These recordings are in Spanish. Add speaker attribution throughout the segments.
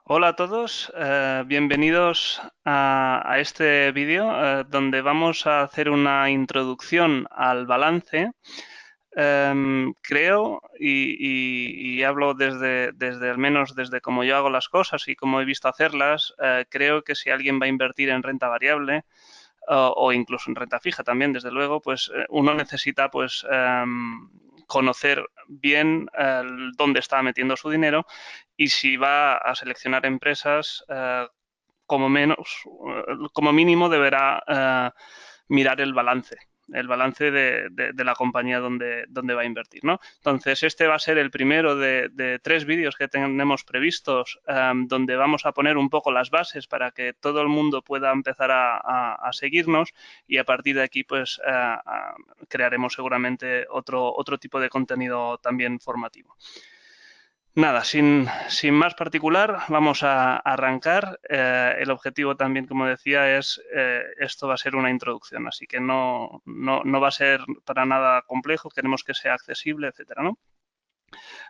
Speaker 1: Hola a todos, bienvenidos a este vídeo donde vamos a hacer una introducción al balance. Creo y hablo desde al menos desde cómo yo hago las cosas y cómo he visto hacerlas. Creo que si alguien va a invertir en renta variable o incluso en renta fija también, desde luego, pues uno necesita pues conocer bien dónde está metiendo su dinero y si va a seleccionar empresas, como menos, como mínimo deberá mirar el balance de la compañía donde va a invertir, ¿no? Entonces, este va a ser el primero de 3 vídeos que tenemos previstos, donde vamos a poner un poco las bases para que todo el mundo pueda empezar a seguirnos y a partir de aquí, pues, crearemos seguramente otro tipo de contenido también formativo. Nada, sin más particular, vamos a arrancar. El objetivo también, como decía, esto va a ser una introducción, así que no va a ser para nada complejo, queremos que sea accesible, etcétera, ¿no?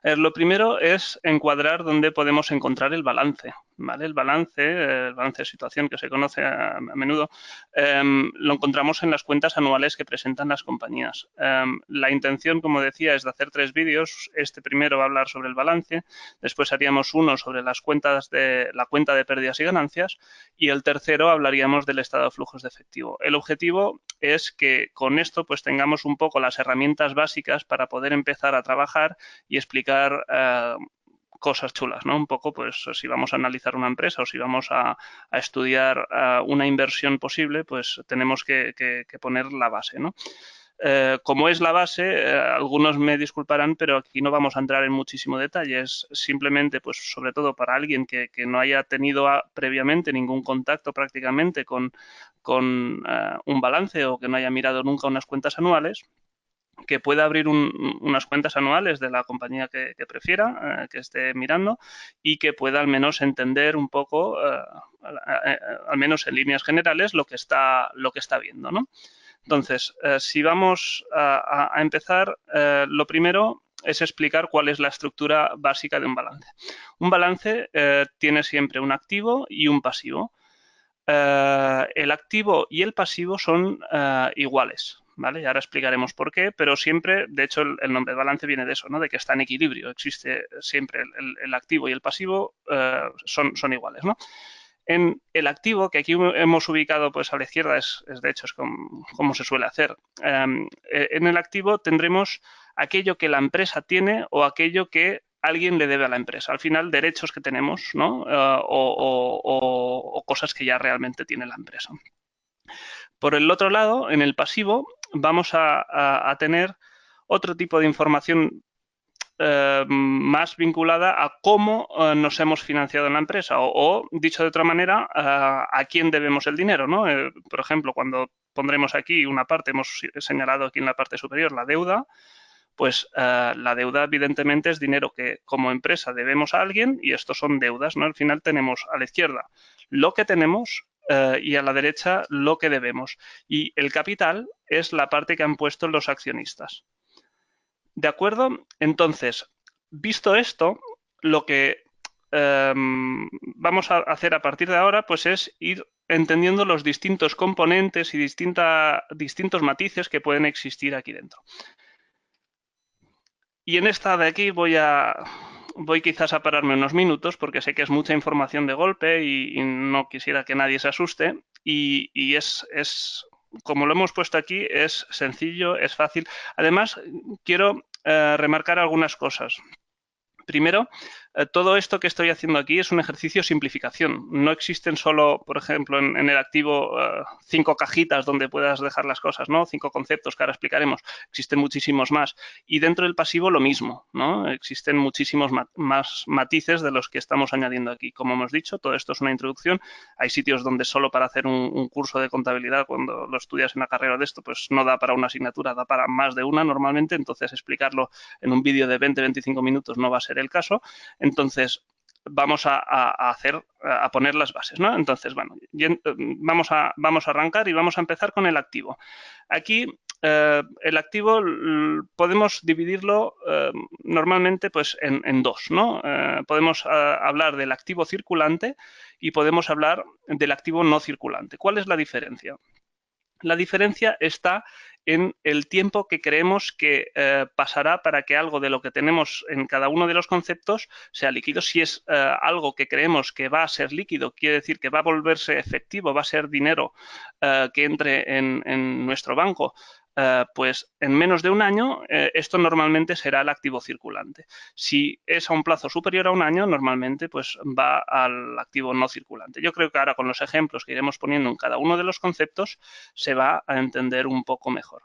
Speaker 1: Lo primero es encuadrar dónde podemos encontrar el balance, ¿vale? El balance de situación que se conoce a menudo, lo encontramos en las cuentas anuales que presentan las compañías. La intención, como decía, es de hacer 3 vídeos. Este primero va a hablar sobre el balance, después haríamos uno sobre las cuentas de la cuenta de pérdidas y ganancias y el tercero hablaríamos del estado de flujos de efectivo. El objetivo es que con esto pues tengamos un poco las herramientas básicas para poder empezar a trabajar y explicar cosas chulas, ¿no? Un poco, pues, si vamos a analizar una empresa o si vamos a estudiar una inversión posible, pues tenemos que poner la base, ¿no? Como es la base, algunos me disculparán, pero aquí no vamos a entrar en muchísimo detalle. Es simplemente, pues, sobre todo para alguien que no haya tenido previamente ningún contacto prácticamente con un balance o que no haya mirado nunca unas cuentas anuales, que pueda abrir unas cuentas anuales de la compañía que prefiera, que esté mirando, y que pueda al menos entender un poco, al menos en líneas generales, lo que está viendo, ¿no? Entonces, si vamos a empezar, lo primero es explicar cuál es la estructura básica de un balance. Un balance tiene siempre un activo y un pasivo. El activo y el pasivo son iguales, ¿vale? Y ahora explicaremos por qué, pero siempre, de hecho, el nombre de balance viene de eso, ¿no? De que está en equilibrio, existe siempre el activo y el pasivo son iguales, ¿no? En el activo, que aquí hemos ubicado pues a la izquierda, de hecho es como se suele hacer. En el activo tendremos aquello que la empresa tiene o aquello que alguien le debe a la empresa. Al final, derechos que tenemos, ¿no? O cosas que ya realmente tiene la empresa. Por el otro lado, en el pasivo, vamos a tener otro tipo de información más vinculada a cómo nos hemos financiado en la empresa o dicho de otra manera, a quién debemos el dinero, ¿no? Por ejemplo, cuando pondremos aquí una parte, hemos señalado aquí en la parte superior la deuda, pues la deuda evidentemente es dinero que como empresa debemos a alguien y estos son deudas, ¿no? Al final tenemos a la izquierda lo que tenemos y a la derecha lo que debemos. Y el capital es la parte que han puesto los accionistas. ¿De acuerdo? Entonces, visto esto, lo que vamos a hacer a partir de ahora pues es ir entendiendo los distintos componentes y distintos matices que pueden existir aquí dentro. Y en esta de aquí voy quizás a pararme unos minutos porque sé que es mucha información de golpe y no quisiera que nadie se asuste. Y es, como lo hemos puesto aquí, es sencillo, es fácil. Además, quiero remarcar algunas cosas. Primero, todo esto que estoy haciendo aquí es un ejercicio de simplificación. No existen solo, por ejemplo, en el activo 5 cajitas donde puedas dejar las cosas, ¿no? 5 conceptos que ahora explicaremos. Existen muchísimos más. Y dentro del pasivo lo mismo, ¿no? Existen muchísimos más matices de los que estamos añadiendo aquí. Como hemos dicho, todo esto es una introducción. Hay sitios donde solo para hacer un curso de contabilidad, cuando lo estudias en la carrera de esto, pues no da para una asignatura, da para más de una normalmente. Entonces, explicarlo en un vídeo de 20-25 minutos no va a ser el caso. Entonces, vamos a poner las bases, ¿no? Entonces, bueno, vamos a arrancar y vamos a empezar con el activo. Aquí el activo podemos dividirlo normalmente pues, en dos, ¿no? Podemos hablar del activo circulante y podemos hablar del activo no circulante. ¿Cuál es la diferencia? La diferencia está en el tiempo que creemos que pasará para que algo de lo que tenemos en cada uno de los conceptos sea líquido. Si es algo que creemos que va a ser líquido, quiere decir que va a volverse efectivo, va a ser dinero que entre en nuestro banco, pues en menos de un año, esto normalmente será el activo circulante. Si es a un plazo superior a un año, normalmente pues va al activo no circulante. Yo creo que ahora con los ejemplos que iremos poniendo en cada uno de los conceptos se va a entender un poco mejor.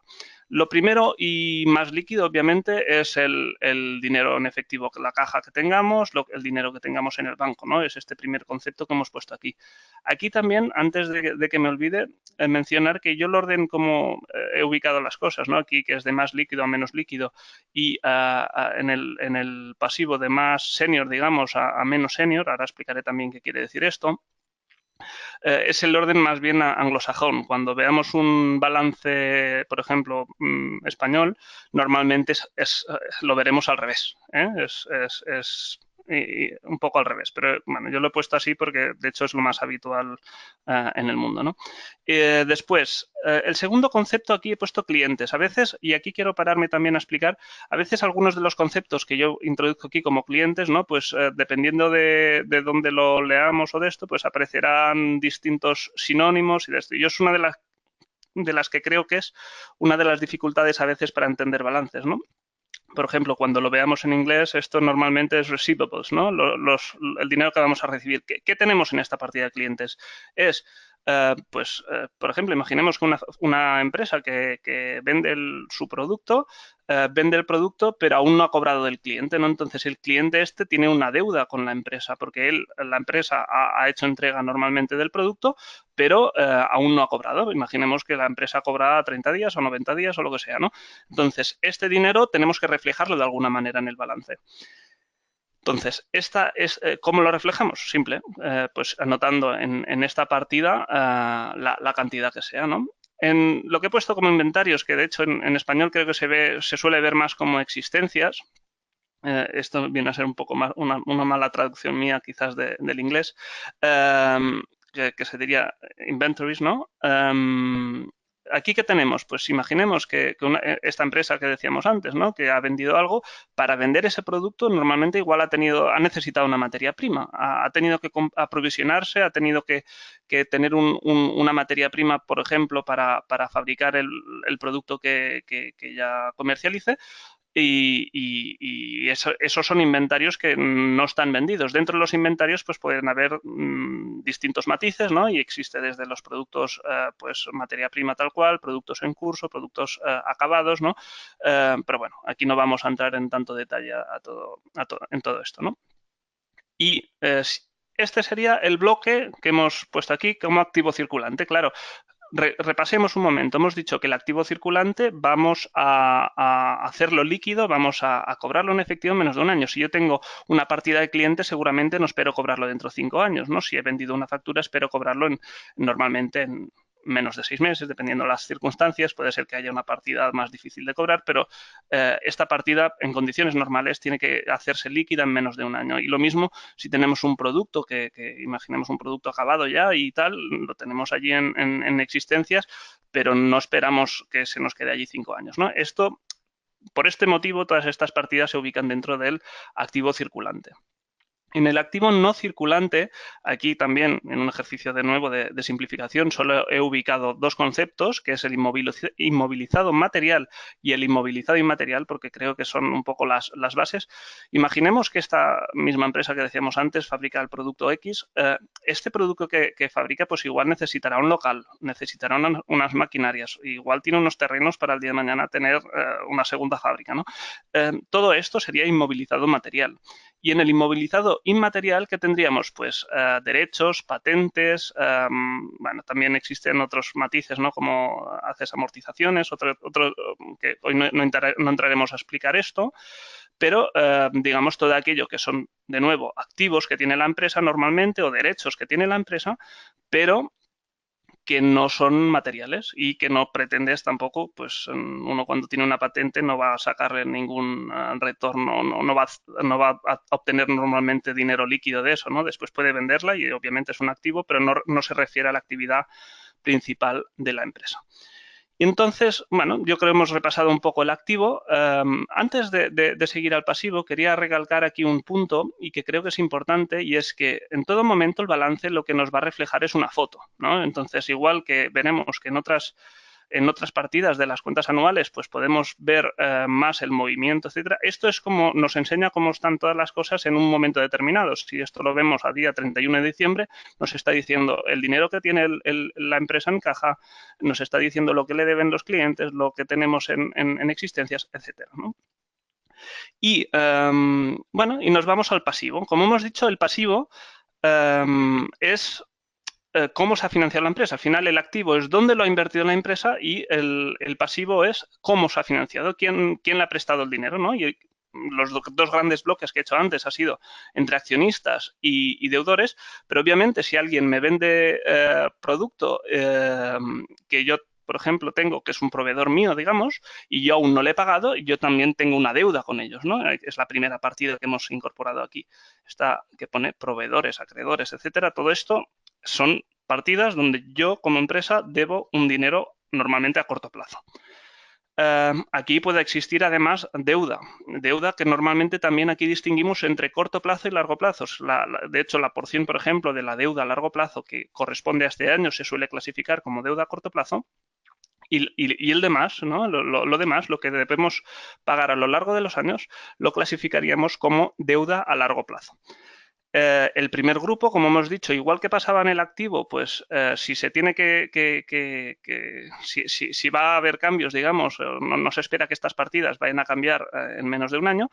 Speaker 1: Lo primero y más líquido, obviamente, es el dinero en efectivo, la caja que tengamos, el dinero que tengamos en el banco, ¿no? Es este primer concepto que hemos puesto aquí. Aquí también, antes de que me olvide, mencionar que yo el orden como he ubicado las cosas, ¿no? Aquí que es de más líquido a menos líquido y en el pasivo de más senior, digamos, a menos senior, ahora explicaré también qué quiere decir esto, es el orden más bien anglosajón. Cuando veamos un balance, por ejemplo, español, normalmente lo veremos al revés. Y un poco al revés, pero bueno, yo lo he puesto así porque de hecho es lo más habitual en el mundo, ¿no? Después, el segundo concepto aquí he puesto clientes. A veces, y aquí quiero pararme también a explicar, a veces algunos de los conceptos que yo introduzco aquí como clientes, ¿no? Pues dependiendo de dónde lo leamos o de esto, pues aparecerán distintos sinónimos y de esto. Y yo es una de las que creo que es una de las dificultades a veces para entender balances, ¿no? Por ejemplo, cuando lo veamos en inglés, esto normalmente es receivables, ¿no? El dinero que vamos a recibir. ¿Qué tenemos en esta partida de clientes? Es, por ejemplo, imaginemos que una empresa que vende su producto, vende el producto, pero aún no ha cobrado del cliente, ¿no? Entonces, el cliente este tiene una deuda con la empresa, porque la empresa ha hecho entrega normalmente del producto, pero aún no ha cobrado. Imaginemos que la empresa cobra 30 días o 90 días o lo que sea, ¿no? Entonces, este dinero tenemos que reflejarlo de alguna manera en el balance. Entonces, ¿cómo lo reflejamos? Simple, pues anotando en esta partida la cantidad que sea, ¿no? En lo que he puesto como inventarios, que de hecho en español creo que se suele ver más como existencias, esto viene a ser un poco más una mala traducción mía quizás del inglés, que se diría inventories, ¿no? ¿Aquí qué tenemos? Pues imaginemos que esta empresa que decíamos antes, ¿no? Que ha vendido algo, para vender ese producto normalmente igual ha necesitado una materia prima, ha tenido que aprovisionarse, ha tenido que tener una materia prima, por ejemplo, para fabricar el producto que ya comercialice. Y esos son inventarios que no están vendidos. Dentro de los inventarios pues pueden haber distintos matices, ¿no? Y existe desde los productos, pues materia prima tal cual, productos en curso, productos acabados, ¿no? Pero bueno, aquí no vamos a entrar en tanto detalle en todo esto, ¿no? Y este sería el bloque que hemos puesto aquí como activo circulante. Claro, repasemos un momento. Hemos dicho que el activo circulante vamos a hacerlo líquido, vamos a cobrarlo en efectivo en menos de un año. Si yo tengo una partida de clientes, seguramente no espero cobrarlo dentro de 5 años, ¿no? Si he vendido una factura, espero cobrarlo normalmente en menos de 6 meses, dependiendo de las circunstancias. Puede ser que haya una partida más difícil de cobrar, pero esta partida en condiciones normales tiene que hacerse líquida en menos de un año. Y lo mismo si tenemos un producto que imaginemos un producto acabado ya y tal, lo tenemos allí en existencias, pero no esperamos que se nos quede allí 5 años, ¿no? Por este motivo, todas estas partidas se ubican dentro del activo circulante. En el activo no circulante, aquí también en un ejercicio de nuevo de simplificación, solo he ubicado dos conceptos, que es el inmovilizado material y el inmovilizado inmaterial, porque creo que son un poco las bases. Imaginemos que esta misma empresa que decíamos antes fabrica el producto X. Este producto que fabrica pues igual necesitará un local, necesitará unas maquinarias, igual tiene unos terrenos para el día de mañana tener una segunda fábrica, ¿no? Todo esto sería inmovilizado material. Y en el inmovilizado inmaterial, ¿qué tendríamos? Pues derechos, patentes, bueno, también existen otros matices, ¿no? Como haces amortizaciones, otro que hoy no entraremos a explicar esto, pero digamos todo aquello que son, de nuevo, activos que tiene la empresa normalmente o derechos que tiene la empresa, pero que no son materiales y que no pretendes tampoco, pues uno cuando tiene una patente no va a sacarle ningún retorno, no va a obtener normalmente dinero líquido de eso, ¿no? Después puede venderla y obviamente es un activo, pero no se refiere a la actividad principal de la empresa. Y entonces, bueno, yo creo que hemos repasado un poco el activo. Antes de seguir al pasivo, quería recalcar aquí un punto y que creo que es importante, y es que en todo momento el balance lo que nos va a reflejar es una foto, ¿no? Entonces, igual que veremos que en otras partidas de las cuentas anuales, pues podemos ver más el movimiento, etcétera. Esto es como nos enseña cómo están todas las cosas en un momento determinado. Si esto lo vemos a día 31 de diciembre, nos está diciendo el dinero que tiene la empresa en caja, nos está diciendo lo que le deben los clientes, lo que tenemos en existencias, etcétera, ¿no? Y, bueno, y nos vamos al pasivo. Como hemos dicho, el pasivo es cómo se ha financiado la empresa. Al final, el activo es dónde lo ha invertido la empresa y el pasivo es cómo se ha financiado, quién le ha prestado el dinero, ¿no? Y los dos grandes bloques que he hecho antes ha sido entre accionistas y deudores, pero obviamente si alguien me vende producto que yo, por ejemplo, tengo, que es un proveedor mío, digamos, y yo aún no le he pagado, yo también tengo una deuda con ellos, ¿no? Es la primera partida que hemos incorporado aquí. Esta que pone proveedores, acreedores, etcétera. Todo esto son partidas donde yo como empresa debo un dinero normalmente a corto plazo. Aquí puede existir además deuda que normalmente también aquí distinguimos entre corto plazo y largo plazo. De hecho, la porción, por ejemplo, de la deuda a largo plazo que corresponde a este año se suele clasificar como deuda a corto plazo. Y el demás, ¿no? Lo demás, lo que debemos pagar a lo largo de los años, lo clasificaríamos como deuda a largo plazo. El primer grupo, como hemos dicho, igual que pasaba en el activo, pues si se tiene si va a haber cambios, digamos, no se espera que estas partidas vayan a cambiar en menos de un año,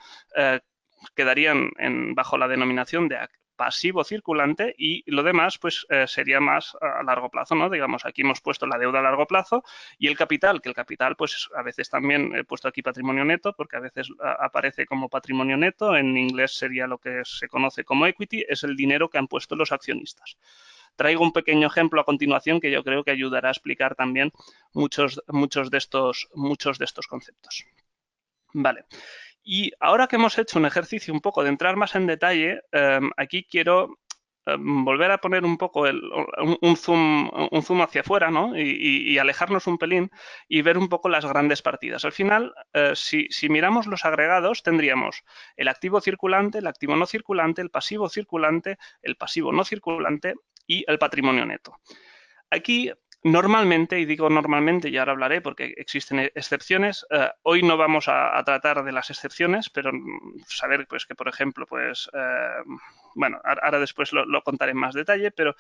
Speaker 1: quedarían bajo la denominación de pasivo circulante y lo demás pues sería más a largo plazo, ¿no? Digamos, aquí hemos puesto la deuda a largo plazo y el capital, que el capital pues a veces también he puesto aquí patrimonio neto porque a veces aparece como patrimonio neto, en inglés sería lo que se conoce como equity, es el dinero que han puesto los accionistas. Traigo un pequeño ejemplo a continuación que yo creo que ayudará a explicar también muchos de estos conceptos. Vale. Y ahora que hemos hecho un ejercicio un poco de entrar más en detalle, aquí quiero volver a poner un poco un zoom hacia afuera, ¿no? Y alejarnos un pelín y ver un poco las grandes partidas. Al final, si miramos los agregados, tendríamos el activo circulante, el activo no circulante, el pasivo circulante, el pasivo no circulante y el patrimonio neto. Aquí normalmente, y digo normalmente, y ahora hablaré porque existen excepciones, hoy no vamos a tratar de las excepciones, pero saber pues que, por ejemplo, pues, bueno, ahora después lo contaré en más detalle, pero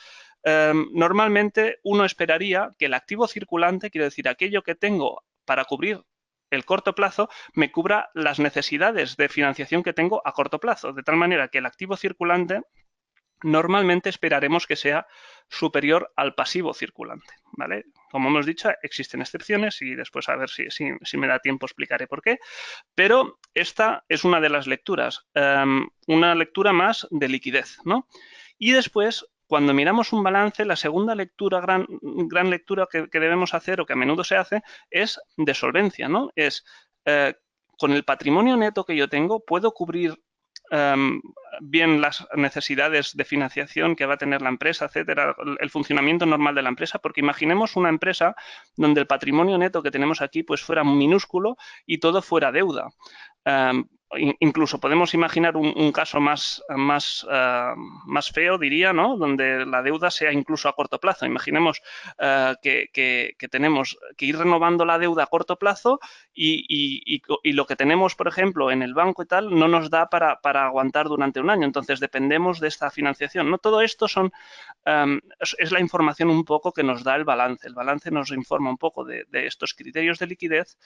Speaker 1: normalmente uno esperaría que el activo circulante, quiero decir, aquello que tengo para cubrir el corto plazo, me cubra las necesidades de financiación que tengo a corto plazo, de tal manera que el activo circulante normalmente esperaremos que sea superior al pasivo circulante, ¿vale? Como hemos dicho, existen excepciones y después a ver si me da tiempo explicaré por qué, pero esta es una de las lecturas, una lectura más de liquidez, ¿no? Y después, cuando miramos un balance, la segunda lectura, gran lectura que debemos hacer o que a menudo se hace es de solvencia, ¿no? Es con el patrimonio neto que yo tengo, puedo cubrir bien las necesidades de financiación que va a tener la empresa, etcétera, el funcionamiento normal de la empresa, porque imaginemos una empresa donde el patrimonio neto que tenemos aquí pues fuera minúsculo y todo fuera deuda. Incluso podemos imaginar un caso más feo, diría, ¿no? Donde la deuda sea incluso a corto plazo. Imaginemos que tenemos que ir renovando la deuda a corto plazo y lo que tenemos, por ejemplo, en el banco y tal, no nos da para aguantar durante un año. Entonces, dependemos de esta financiación, ¿no? Todo esto es la información un poco que nos da el balance. El balance nos informa un poco de estos criterios de liquidez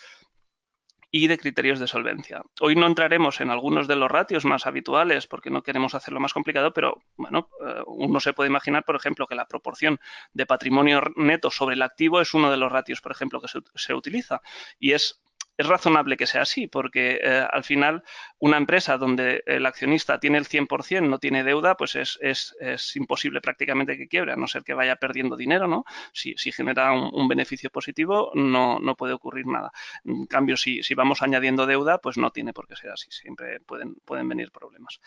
Speaker 1: y de criterios de solvencia. Hoy no entraremos en algunos de los ratios más habituales porque no queremos hacerlo más complicado, pero bueno, uno se puede imaginar, por ejemplo, que la proporción de patrimonio neto sobre el activo es uno de los ratios, por ejemplo, que se utiliza y es es razonable que sea así, porque al final una empresa donde el accionista tiene el 100%, no tiene deuda, pues es imposible prácticamente que quiebre, a no ser que vaya perdiendo dinero, ¿no? Si genera un beneficio positivo, no puede ocurrir nada. En cambio, si vamos añadiendo deuda, pues no tiene por qué ser así, siempre pueden venir problemas.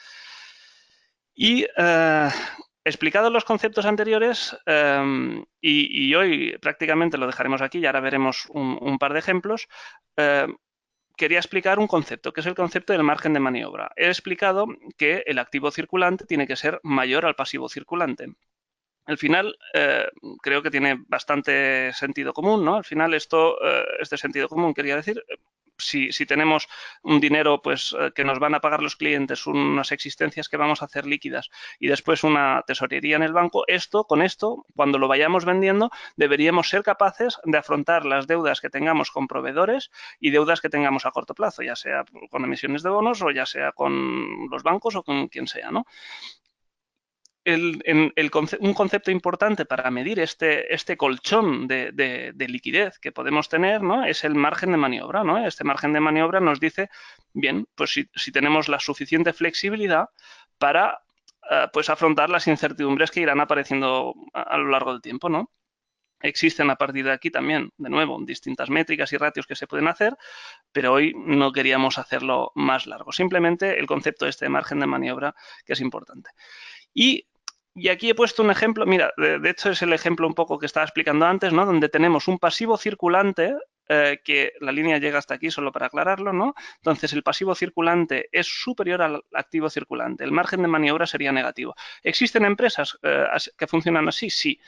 Speaker 1: Y explicados los conceptos anteriores, y hoy prácticamente lo dejaremos aquí y ahora veremos un par de ejemplos, quería explicar un concepto, que es el concepto del margen de maniobra. He explicado que el activo circulante tiene que ser mayor al pasivo circulante. Al final, creo que tiene bastante sentido común, ¿no? Al final, esto es de sentido común, quería decir. Si tenemos un dinero pues que nos van a pagar los clientes, unas existencias que vamos a hacer líquidas y después una tesorería en el banco, con esto, cuando lo vayamos vendiendo, deberíamos ser capaces de afrontar las deudas que tengamos con proveedores y deudas que tengamos a corto plazo, ya sea con emisiones de bonos o ya sea con los bancos o con quien sea, ¿no? Un concepto importante para medir este colchón de liquidez que podemos tener, ¿no? Es el margen de maniobra, ¿no? Este margen de maniobra nos dice, bien, pues si tenemos la suficiente flexibilidad para pues afrontar las incertidumbres que irán apareciendo a lo largo del tiempo, ¿no? Existen a partir de aquí también, de nuevo, distintas métricas y ratios que se pueden hacer, pero hoy no queríamos hacerlo más largo. Simplemente el concepto de margen de maniobra, que es importante. Y aquí he puesto un ejemplo, mira, de hecho es el ejemplo un poco que estaba explicando antes, ¿no? Donde tenemos un pasivo circulante, que la línea llega hasta aquí solo para aclararlo, ¿no? Entonces el pasivo circulante es superior al activo circulante, el margen de maniobra sería negativo. ¿Existen empresas que funcionan así? Sí.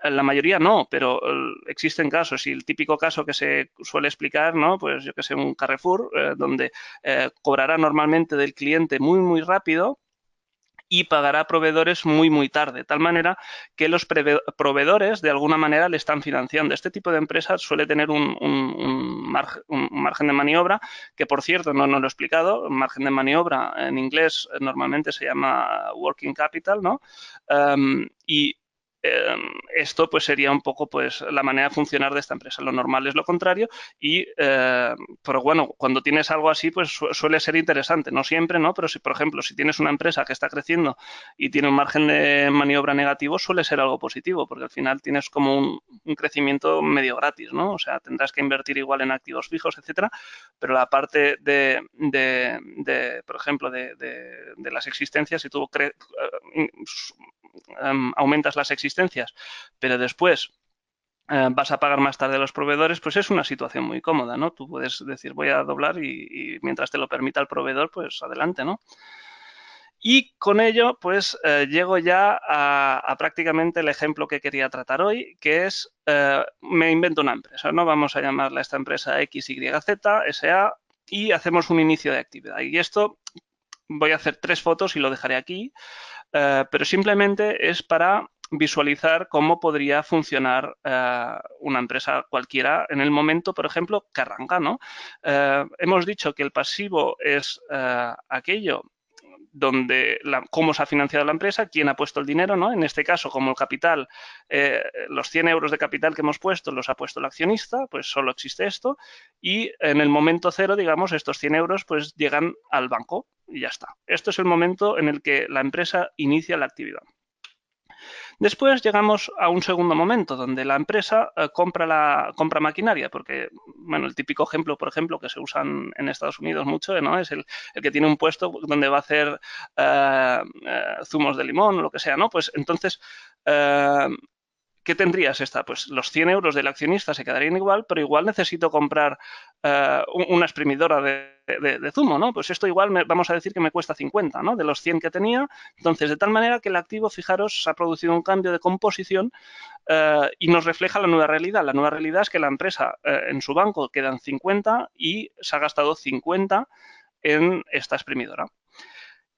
Speaker 1: La mayoría no, pero existen casos y el típico caso que se suele explicar, ¿no? Pues yo que sé, un Carrefour, donde cobrará normalmente del cliente muy rápido y pagará a proveedores muy tarde, de tal manera que los proveedores de alguna manera le están financiando. Este tipo de empresas suele tener un margen de maniobra, que por cierto no lo he explicado, margen de maniobra en inglés normalmente se llama working capital, ¿no? Y esto pues sería un poco pues la manera de funcionar de esta empresa. Lo normal es lo contrario pero bueno, cuando tienes algo así pues suele ser interesante, no siempre, ¿no? Pero si, por ejemplo, si tienes una empresa que está creciendo y tiene un margen de maniobra negativo, suele ser algo positivo, porque al final tienes como un crecimiento medio gratis, ¿no? O sea, tendrás que invertir igual en activos fijos, etcétera, pero la parte por ejemplo, de las existencias, si tú aumentas las existencias, pero después vas a pagar más tarde a los proveedores, pues es una situación muy cómoda, ¿no? Tú puedes decir, voy a doblar y mientras te lo permita el proveedor, pues adelante, ¿no? Y con ello, pues llego ya a prácticamente el ejemplo que quería tratar hoy, que es, me invento una empresa, ¿no? Vamos a llamarla esta empresa XYZ, SA, y hacemos un inicio de actividad. Y esto voy a hacer 3 fotos y lo dejaré aquí, pero simplemente es para visualizar cómo podría funcionar una empresa cualquiera en el momento, por ejemplo, que arranca, ¿no? Hemos dicho que el pasivo es aquello donde cómo se ha financiado la empresa, quién ha puesto el dinero, ¿no? En este caso, como el capital, los 100 euros de capital que hemos puesto los ha puesto el accionista, pues solo existe esto, y en el momento cero, digamos, estos 100 euros pues llegan al banco y ya está. Esto es el momento en el que la empresa inicia la actividad. Después llegamos a un segundo momento donde la empresa compra maquinaria, porque bueno, el típico ejemplo, por ejemplo, que se usa en Estados Unidos mucho, ¿no? Es el que tiene un puesto donde va a hacer zumos de limón o lo que sea, ¿no? Pues entonces, ¿qué tendrías esta? Pues los 100 euros del accionista se quedarían igual, pero igual necesito comprar una exprimidora de zumo, ¿no? Pues esto igual vamos a decir que me cuesta 50, ¿no? De los 100 que tenía. Entonces, de tal manera que el activo, fijaros, ha producido un cambio de composición y nos refleja la nueva realidad. La nueva realidad es que la empresa en su banco quedan 50 y se ha gastado 50 en esta exprimidora.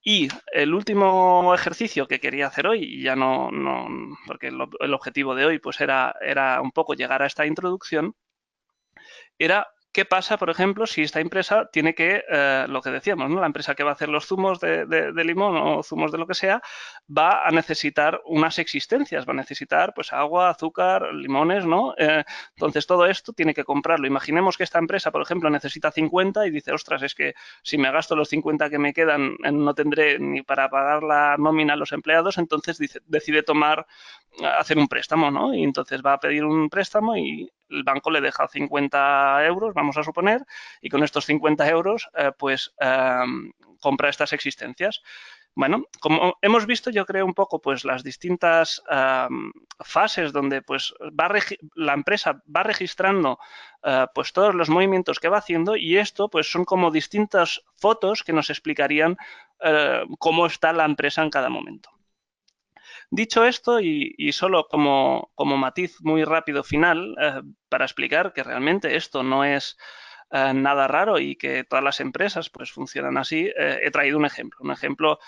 Speaker 1: Y el último ejercicio que quería hacer hoy, y ya porque el objetivo de hoy pues era un poco llegar a esta introducción, era ¿Qué pasa, por ejemplo, si esta empresa tiene que, lo que decíamos, ¿no? La empresa que va a hacer los zumos de limón o zumos de lo que sea, va a necesitar unas existencias, va a necesitar pues agua, azúcar, limones, ¿no? Entonces todo esto tiene que comprarlo. Imaginemos que esta empresa, por ejemplo, necesita 50 y dice, ostras, es que si me gasto los 50 que me quedan, no tendré ni para pagar la nómina a los empleados, entonces decide hacer un préstamo, ¿no? Y entonces va a pedir un préstamo y el banco le deja 50 euros, vamos a suponer, y con estos 50 euros, compra estas existencias. Bueno, como hemos visto, yo creo un poco pues las distintas fases donde pues la empresa va registrando pues todos los movimientos que va haciendo, y esto pues son como distintas fotos que nos explicarían cómo está la empresa en cada momento. Dicho esto, y solo como matiz muy rápido final, para explicar que realmente esto no es nada raro y que todas las empresas pues funcionan así, he traído un ejemplo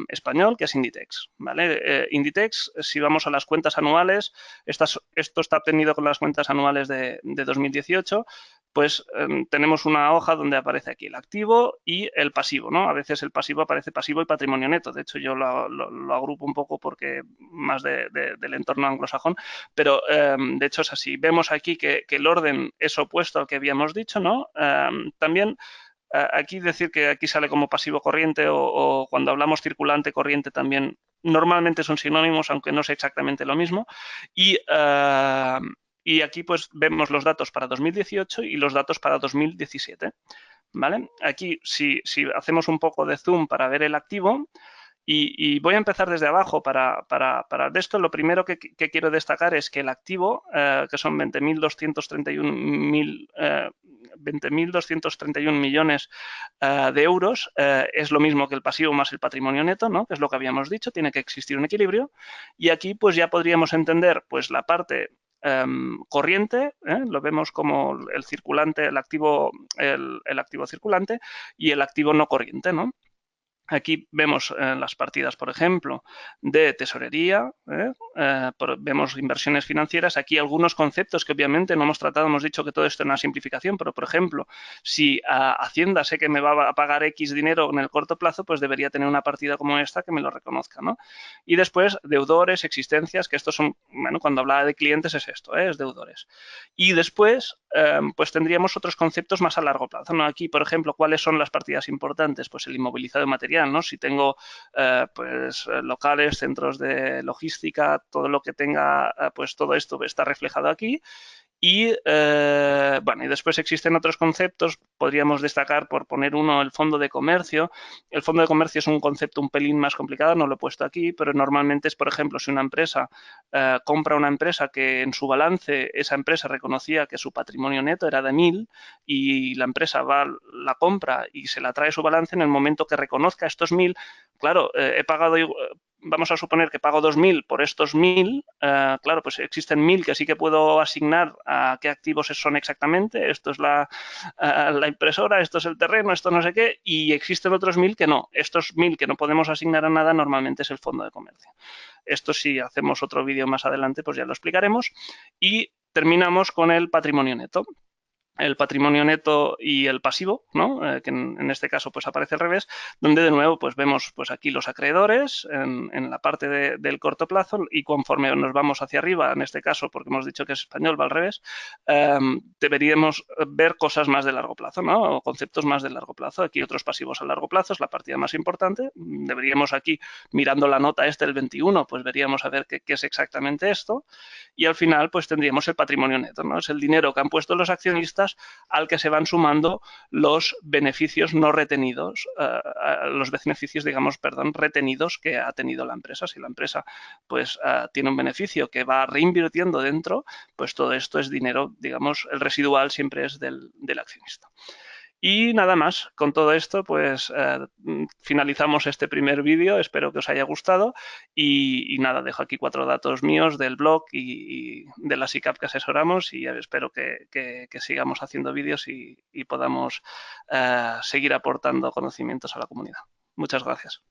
Speaker 1: español, que es Inditex, ¿vale? Inditex, si vamos a las cuentas anuales, esto está obtenido con las cuentas anuales de 2018, pues tenemos una hoja donde aparece aquí el activo y el pasivo, ¿no? A veces el pasivo aparece pasivo y patrimonio neto. De hecho, yo lo agrupo un poco porque más del entorno anglosajón, pero de hecho es así. Vemos aquí que el orden es opuesto al que habíamos dicho, ¿no? También aquí decir que aquí sale como pasivo corriente o cuando hablamos circulante corriente también normalmente son sinónimos, aunque no es exactamente lo mismo. Y aquí pues vemos los datos para 2018 y los datos para 2017. ¿Vale? Aquí, si hacemos un poco de zoom para ver el activo, y voy a empezar desde abajo de esto. Lo primero que quiero destacar es que el activo, que son 20.231 millones de euros, es lo mismo que el pasivo más el patrimonio neto, ¿no? Que es lo que habíamos dicho, tiene que existir un equilibrio. Y aquí pues ya podríamos entender pues la parte corriente, lo vemos como el circulante, el activo circulante y el activo no corriente, ¿no? Aquí vemos las partidas, por ejemplo, de tesorería, vemos inversiones financieras. Aquí algunos conceptos que obviamente no hemos tratado, hemos dicho que todo esto es una simplificación, pero, por ejemplo, si Hacienda sé que me va a pagar X dinero en el corto plazo, pues debería tener una partida como esta que me lo reconozca, ¿no? Y después, deudores, existencias, que estos son, bueno, cuando hablaba de clientes es esto, es deudores. Y después, pues tendríamos otros conceptos más a largo plazo, ¿no? Aquí, por ejemplo, ¿cuáles son las partidas importantes? Pues el inmovilizado material, ¿no? Si tengo locales, centros de logística, todo lo que tenga, pues todo esto está reflejado aquí. Y bueno, y después existen otros conceptos, podríamos destacar por poner uno el fondo de comercio. El fondo de comercio es un concepto un pelín más complicado, no lo he puesto aquí, pero normalmente es, por ejemplo, si una empresa compra una empresa que en su balance esa empresa reconocía que su patrimonio neto era de 1.000 y la empresa la compra y se la trae su balance en el momento que reconozca estos 1.000, claro, he pagado vamos a suponer que pago 2.000 por estos 1.000, claro, pues existen 1.000 que sí que puedo asignar a qué activos son exactamente, esto es la impresora, esto es el terreno, esto no sé qué, y existen otros 1.000 que no. Estos 1.000 que no podemos asignar a nada normalmente es el fondo de comercio. Esto si hacemos otro vídeo más adelante, pues ya lo explicaremos. Y terminamos con el patrimonio neto. El patrimonio neto y el pasivo, ¿no? Que en este caso pues aparece al revés, donde de nuevo pues vemos pues aquí los acreedores en la parte del corto plazo, y conforme nos vamos hacia arriba, en este caso porque hemos dicho que es español, va al revés, deberíamos ver cosas más de largo plazo, ¿no? O conceptos más de largo plazo. Aquí otros pasivos a largo plazo es la partida más importante. Deberíamos aquí, mirando la nota del 21, pues veríamos a ver qué es exactamente esto. Y al final pues tendríamos el patrimonio neto, ¿no? Es el dinero que han puesto los accionistas al que se van sumando los beneficios no retenidos, los beneficios, digamos, perdón, retenidos que ha tenido la empresa. Si la empresa pues tiene un beneficio que va reinvirtiendo dentro, pues todo esto es dinero, digamos, el residual siempre es del accionista. Y nada más, con todo esto pues finalizamos este primer vídeo, espero que os haya gustado y nada, dejo aquí 4 datos míos del blog y de la SICAP que asesoramos, y espero que sigamos haciendo vídeos y podamos seguir aportando conocimientos a la comunidad. Muchas gracias.